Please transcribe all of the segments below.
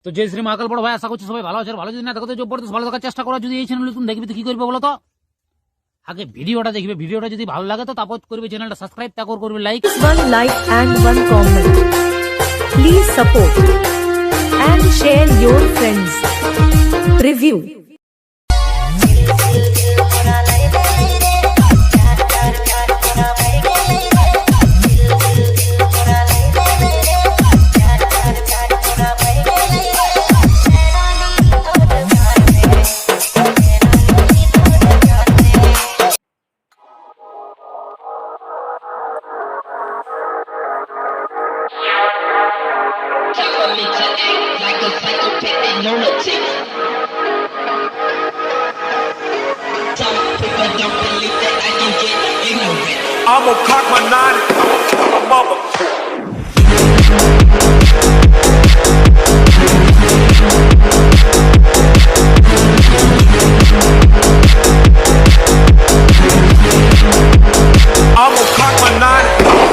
তো জয় শ্রী মহাকাল বড় ভাই, আশা করছি সবাই ভালো আছে। ভালো যদি না থাকো তো জবরদস্ত ভালো থাকার চেষ্টা করো। যদি এই চ্যানেলে তুমি দেখবে তো কি করবে বলো তো? আগে ভিডিওটা দেখবে, ভিডিওটা যদি ভালো লাগে তো তারপর করবে চ্যানেলটা সাবস্ক্রাইব, তারপর করবে like. One like and one comment. Please support and share your friends. Review. For me to act like a psychopathic lunatic. Some people don't believe that I can get ignorant. I'ma cock my nine and kill my mother. I'ma cock my nine and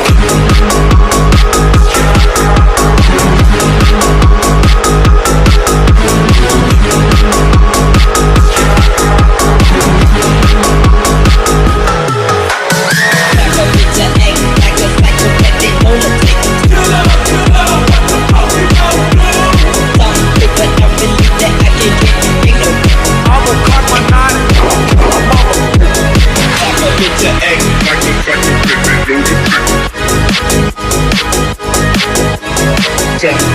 Just